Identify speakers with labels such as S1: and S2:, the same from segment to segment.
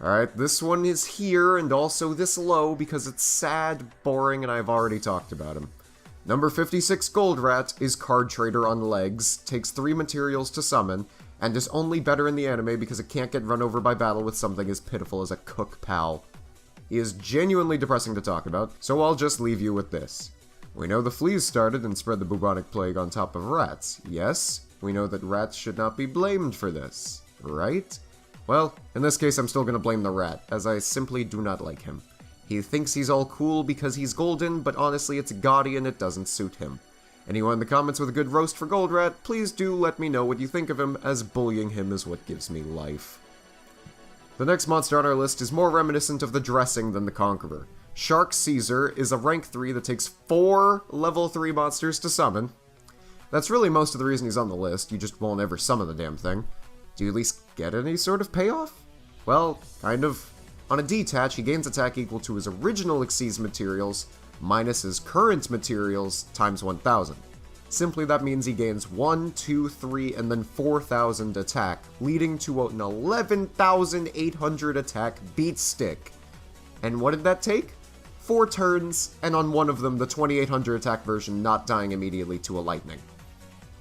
S1: Alright, this one is here and also this low because it's sad, boring, and I've already talked about him. Number 56 Goldrat is Card Trader on legs, takes 3 materials to summon, and is only better in the anime because it can't get run over by battle with something as pitiful as a Cook Pal. He is genuinely depressing to talk about, so I'll just leave you with this. We know the fleas started and spread the bubonic plague on top of rats. Yes, we know that rats should not be blamed for this, right? Well, in this case I'm still gonna blame the rat, as I simply do not like him. He thinks he's all cool because he's golden, but honestly it's gaudy and it doesn't suit him. Anyone in the comments with a good roast for Goldrat, please do let me know what you think of him, as bullying him is what gives me life. The next monster on our list is more reminiscent of the dressing than the Conqueror. Shark Caesar is a rank 3 that takes 4 level 3 monsters to summon. That's really most of the reason he's on the list, you just won't ever summon the damn thing. Do you at least get any sort of payoff? Well, kind of. On a detach, he gains attack equal to his original Xyz materials, minus his current materials, times 1000. Simply that means he gains 1, 2, 3, and then 4000 attack, leading to an 11,800 attack beat stick. And what did that take? 4 turns, and on one of them the 2800 attack version not dying immediately to a lightning.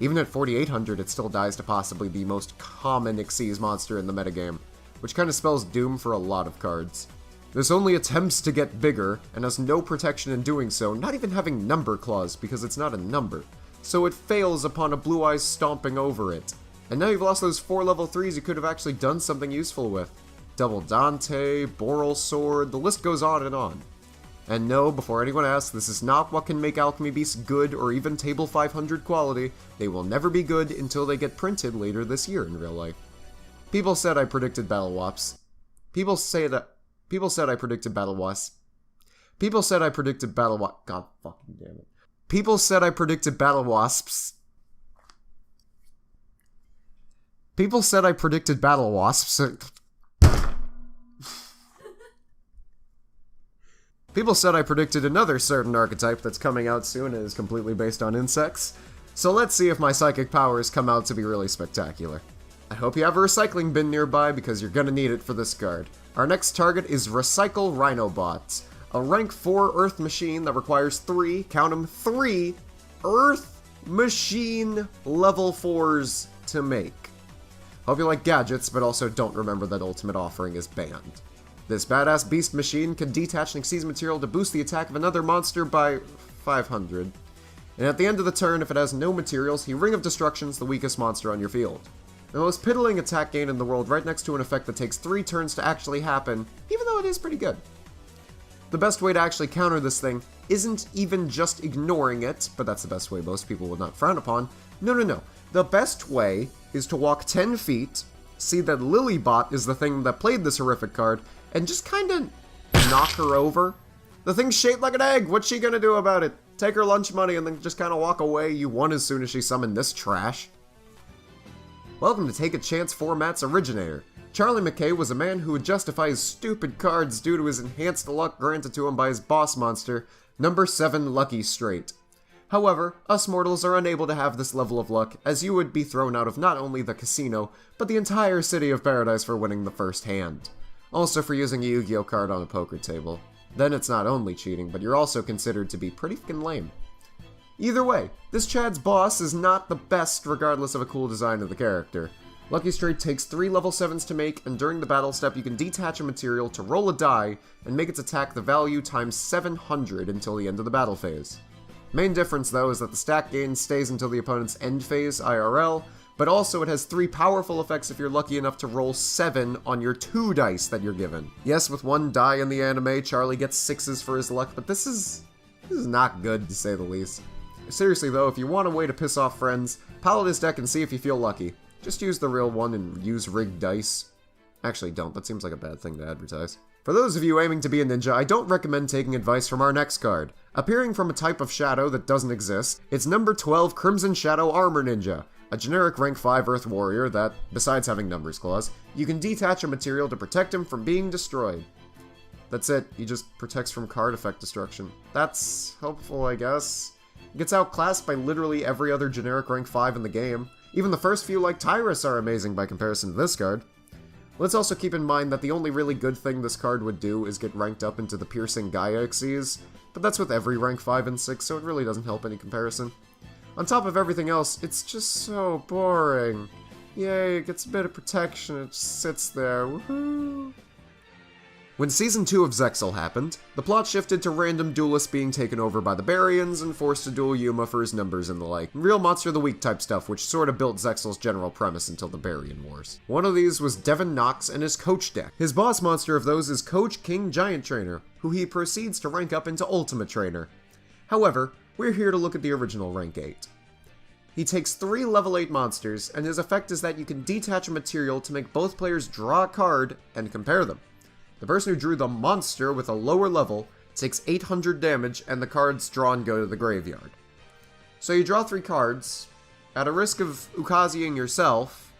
S1: Even at 4800 it still dies to possibly the most common Xyz monster in the metagame, which kinda spells doom for a lot of cards. This only attempts to get bigger, and has no protection in doing so, not even having number clause because it's not a number, so it fails upon a Blue Eyes stomping over it. And now you've lost those 4 level 3s you could have actually done something useful with. Double Dante, Boral Sword, the list goes on and on. And no, before anyone asks, this is not what can make Alchemy Beasts good or even Table 500 quality. They will never be good until they get printed later this year in real life. People said I predicted Battle Wasps. People said I predicted Battle Wasps. People said I predicted Battle Wasps. God fucking damn it. People said I predicted Battle Wasps. People said I predicted Battle Wasps. People said I predicted another certain archetype that's coming out soon and is completely based on insects. So let's see if my psychic powers come out to be really spectacular. I hope you have a recycling bin nearby because you're gonna need it for this card. Our next target is Recycle Rhinobots, a rank 4 Earth machine that requires 3, count 'em, 3 Earth machine level 4s to make. Hope you like gadgets, but also don't remember that Ultimate Offering is banned. This badass beast machine can detach an Xyz material to boost the attack of another monster by 500. And at the end of the turn, if it has no materials, he Ring of Destruction's the weakest monster on your field. The most piddling attack gain in the world right next to an effect that takes 3 turns to actually happen, even though it is pretty good. The best way to actually counter this thing isn't even just ignoring it, but that's the best way most people would not frown upon. No. The best way is to walk 10 feet, see that Lilybot is the thing that played this horrific card, and just kinda knock her over. The thing's shaped like an egg, what's she gonna do about it? Take her lunch money and then just kinda walk away. You won as soon as she summoned this trash. Welcome to Take a Chance Format's originator. Charlie McKay was a man who would justify his stupid cards due to his enhanced luck granted to him by his boss monster, number 7 Lucky Straight. However, us mortals are unable to have this level of luck, as you would be thrown out of not only the casino, but the entire City of Paradise for winning the first hand. Also for using a Yu-Gi-Oh card on a poker table. Then it's not only cheating, but you're also considered to be pretty fucking lame. Either way, this Chad's boss is not the best regardless of a cool design of the character. Lucky Straight takes 3 level 7s to make, and during the battle step you can detach a material to roll a die and make its attack the value times 700 until the end of the battle phase. Main difference though is that the stack gain stays until the opponent's end phase IRL, but also it has 3 powerful effects if you're lucky enough to roll 7 on your 2 dice that you're given. Yes, with 1 die in the anime, Charlie gets 6s for his luck, but this is not good to say the least. Seriously though, if you want a way to piss off friends, palette his deck and see if you feel lucky. Just use the real one and use rigged dice. Actually don't, that seems like a bad thing to advertise. For those of you aiming to be a ninja, I don't recommend taking advice from our next card. Appearing from a type of shadow that doesn't exist, it's number 12 Crimson Shadow Armor Ninja, a generic rank 5 Earth Warrior that, besides having numbers clause, you can detach a material to protect him from being destroyed. That's it, he just protects from card effect destruction. That's helpful, I guess. He gets outclassed by literally every other generic rank 5 in the game. Even the first few like Tyrus are amazing by comparison to this card. Let's also keep in mind that the only really good thing this card would do is get ranked up into the Piercing Gaia Xyz, but that's with every rank 5 and 6, so it really doesn't help any comparison. On top of everything else, it's just so boring. Yay, it gets a bit of protection, it just sits there, woohoo! When Season 2 of Zexal happened, the plot shifted to random duelists being taken over by the Baryons and forced to duel Yuma for his numbers and the like. Real Monster of the Week type stuff, which sorta built Zexal's general premise until the Baryon Wars. One of these was Devin Knox and his coach deck. His boss monster of those is Coach King Giantrainer, who he proceeds to rank up into Ultimate Trainer. However, we're here to look at the original rank 8. He takes 3 level 8 monsters, and his effect is that you can detach a material to make both players draw a card and compare them. The person who drew the monster with a lower level takes 800 damage, and the cards drawn go to the graveyard. So you draw 3 cards, at a risk of Ukaziing yourself,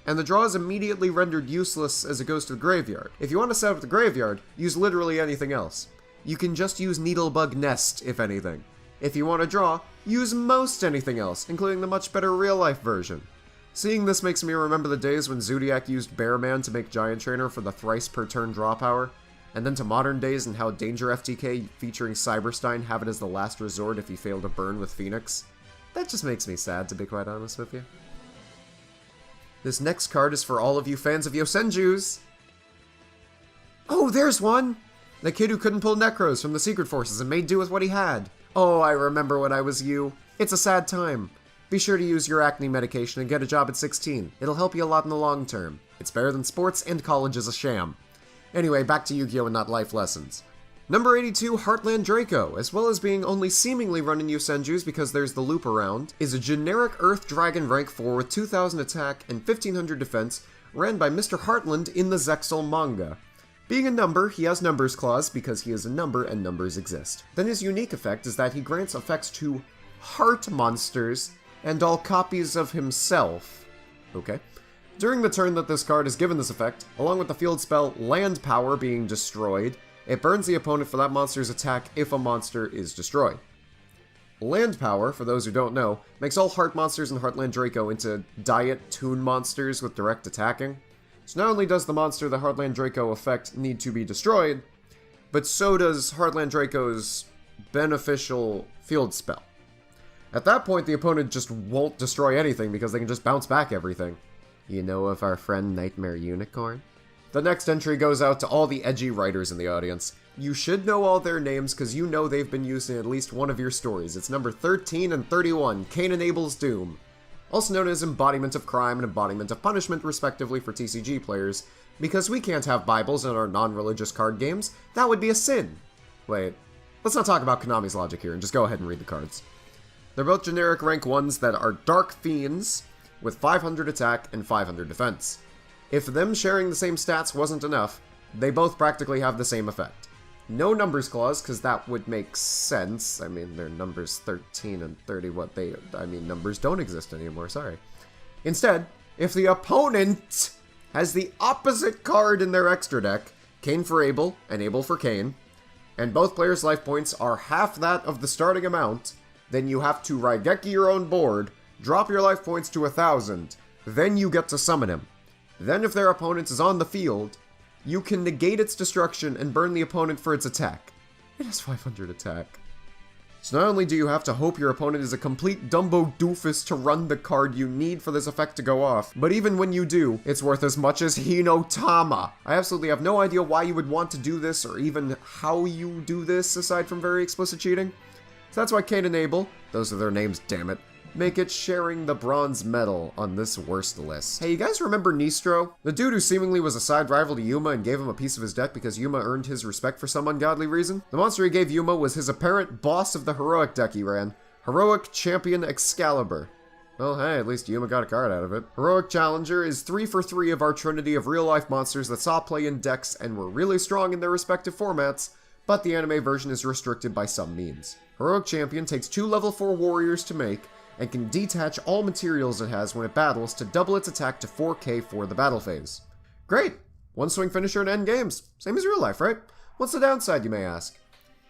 S1: and the draw is immediately rendered useless as it goes to the graveyard. If you want to set up the graveyard, use literally anything else. You can just use Needlebug Nest, if anything. If you want to draw, use most anything else, including the much better real-life version. Seeing this makes me remember the days when Zodiac used Bearman to make Giantrainer for the thrice per turn draw power, and then to modern days and how Danger FTK featuring Cyberstein have it as the last resort if you fail to burn with Phoenix. That just makes me sad, to be quite honest with you. This next card is for all of you fans of Yosenjus. Oh, there's one! The kid who couldn't pull Necros from the Secret Forces and made do with what he had. Oh, I remember when I was you. It's a sad time. Be sure to use your acne medication and get a job at 16. It'll help you a lot in the long term. It's better than sports, and college is a sham. Anyway, back to Yu-Gi-Oh! And not life lessons. Number 82, Heartlandraco, as well as being only seemingly run in Yosenjus because there's the loop around, is a generic Earth Dragon rank 4 with 2000 attack and 1500 defense, ran by Mr. Heartland in the Zexal manga. Being a number, he has Numbers Clause because he is a number and numbers exist. Then his unique effect is that he grants effects to heart monsters and all copies of himself. Okay. During the turn that this card is given this effect, along with the field spell Land Power being destroyed, it burns the opponent for that monster's attack if a monster is destroyed. Land Power, for those who don't know, makes all heart monsters in Heartlandraco into Diet Toon monsters with direct attacking. So not only does the monster the Heartlandraco effect need to be destroyed, but so does Heartlandraco's beneficial field spell. At that point, the opponent just won't destroy anything because they can just bounce back everything. You know of our friend Nightmare Unicorn? The next entry goes out to all the edgy writers in the audience. You should know all their names because you know they've been used in at least one of your stories. It's number 13 and 31, Cain and Abel's Doom. Also known as Embodiment of Crime and Embodiment of Punishment, respectively, for TCG players, because we can't have Bibles in our non-religious card games. That would be a sin. Wait, let's not talk about Konami's logic here and just go ahead and read the cards. They're both generic rank 1s that are Dark Fiends, with 500 attack and 500 defense. If them sharing the same stats wasn't enough, they both practically have the same effect. No Numbers Clause, because that would make sense. I mean, they're numbers 13 and 30, numbers don't exist anymore, sorry. Instead, if the opponent has the opposite card in their extra deck, Cain for Abel and Abel for Cain, and both players' life points are half that of the starting amount, then you have to Raigeki your own board, drop your life points to 1,000, then you get to summon him. Then if their opponent is on the field, you can negate its destruction and burn the opponent for its attack. It has 500 attack. So not only do you have to hope your opponent is a complete Dumbo doofus to run the card you need for this effect to go off, but even when you do, it's worth as much as Hinotama. I absolutely have no idea why you would want to do this or even how you do this aside from very explicit cheating. So that's why Cain and Abel, those are their names, damn it, make it sharing the bronze medal on this worst list. Hey, you guys remember Nistro? The dude who seemingly was a side rival to Yuma and gave him a piece of his deck because Yuma earned his respect for some ungodly reason? The monster he gave Yuma was his apparent boss of the heroic deck he ran, Heroic Champion Excalibur. Well, hey, at least Yuma got a card out of it. Heroic Challenger is 3 for 3 of our trinity of real-life monsters that saw play in decks and were really strong in their respective formats, but the anime version is restricted by some means. Heroic Champion takes 2 level 4 warriors to make, and can detach all materials it has when it battles to double its attack to 4k for the battle phase. Great! One swing finisher in end games. Same as real life, right? What's the downside, you may ask?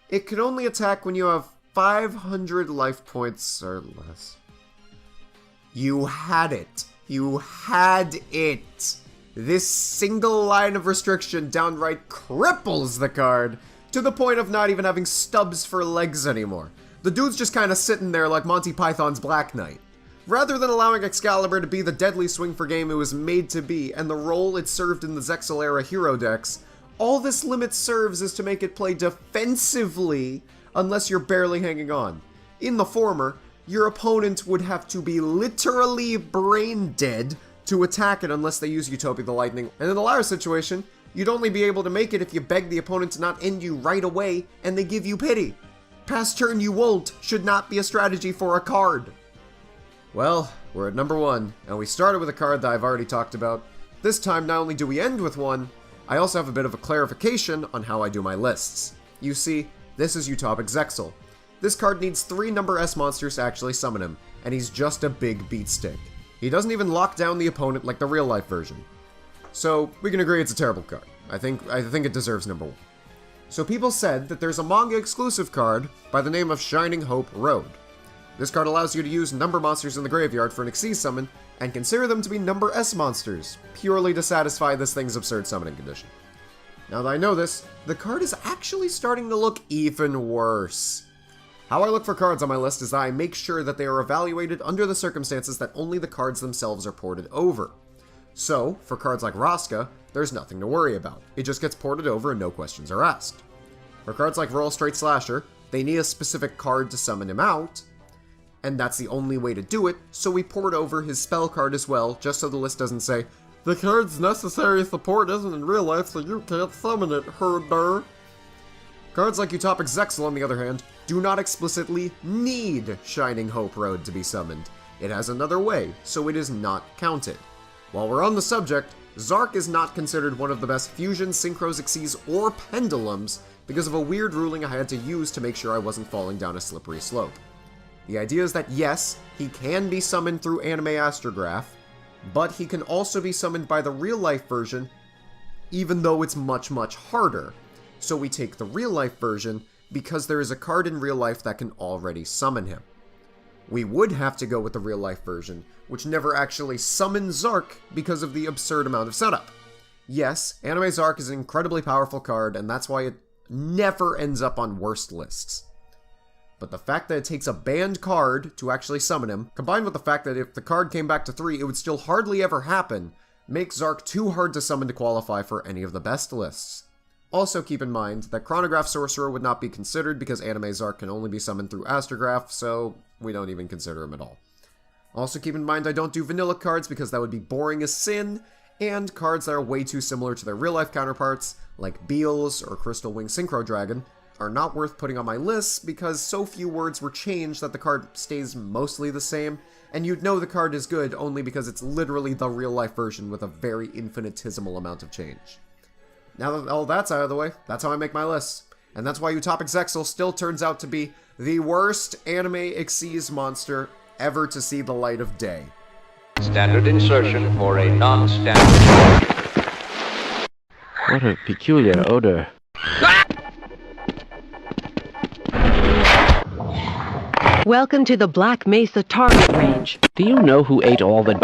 S1: It can only attack when you have 500 life points or less. You had it. You had it. This single line of restriction downright cripples the card, to the point of not even having stubs for legs anymore. The dude's just kinda sitting there like Monty Python's Black Knight. Rather than allowing Excalibur to be the deadly swing for game it was made to be, and the role it served in the Zexal era hero decks, all this limit serves is to make it play defensively unless you're barely hanging on. In the former, your opponent would have to be literally brain dead to attack it unless they use Utopic the Lightning, and in the latter situation, you'd only be able to make it if you beg the opponent to not end you right away and they give you pity. Past turn you won't should not be a strategy for a card. Well, we're at number 1, and we started with a card that I've already talked about. This time, not only do we end with one, I also have a bit of a clarification on how I do my lists. You see, this is Utopic Zexal. This card needs 3 number S monsters to actually summon him, and he's just a big beatstick. He doesn't even lock down the opponent like the real-life version. So, we can agree it's a terrible card. I think it deserves number 1. So people said that there's a manga-exclusive card by the name of Shining Hope Road. This card allows you to use number monsters in the graveyard for an Xyz summon, and consider them to be number S monsters, purely to satisfy this thing's absurd summoning condition. Now that I know this, the card is actually starting to look even worse. How I look for cards on my list is that I make sure that they are evaluated under the circumstances that only the cards themselves are ported over. So, for cards like Raska, there's nothing to worry about. It just gets ported over and no questions are asked. For cards like Royal Straight Slasher, they need a specific card to summon him out, and that's the only way to do it, so we port over his spell card as well, just so the list doesn't say, "The card's necessary support isn't in real life, so you can't summon it, herder." Cards like Utopic Zexal, on the other hand, do not explicitly need Shining Hope Road to be summoned. It has another way, so it is not counted. While we're on the subject, Zark is not considered one of the best fusion, synchros, Xyz, or pendulums because of a weird ruling I had to use to make sure I wasn't falling down a slippery slope. The idea is that yes, he can be summoned through Anime Astrograph, but he can also be summoned by the real-life version, even though it's much, much harder. So we take the real-life version because there is a card in real life that can already summon him. We would have to go with the real-life version, which never actually summons Zark because of the absurd amount of setup. Yes, Anime Zark is an incredibly powerful card, and that's why it never ends up on worst lists. But the fact that it takes a banned card to actually summon him, combined with the fact that if the card came back to 3, it would still hardly ever happen, makes Zark too hard to summon to qualify for any of the best lists. Also keep in mind that Chronograph Sorcerer would not be considered because Anime Zark can only be summoned through Astrograph, so we don't even consider him at all. Also keep in mind I don't do vanilla cards because that would be boring as sin, and cards that are way too similar to their real-life counterparts, like Beals or Crystal Wing Synchro Dragon, are not worth putting on my lists because so few words were changed that the card stays mostly the same, and you'd know the card is good only because it's literally the real-life version with a very infinitesimal amount of change. Now that all that's out of the way, that's how I make my lists. And that's why Utopic Zexal still turns out to be the worst anime Xyz monster ever to see the light of day.
S2: Standard insertion for a non-standard.
S3: What a peculiar odor.
S4: Welcome to the Black Mesa target range.
S3: Do you know who ate all the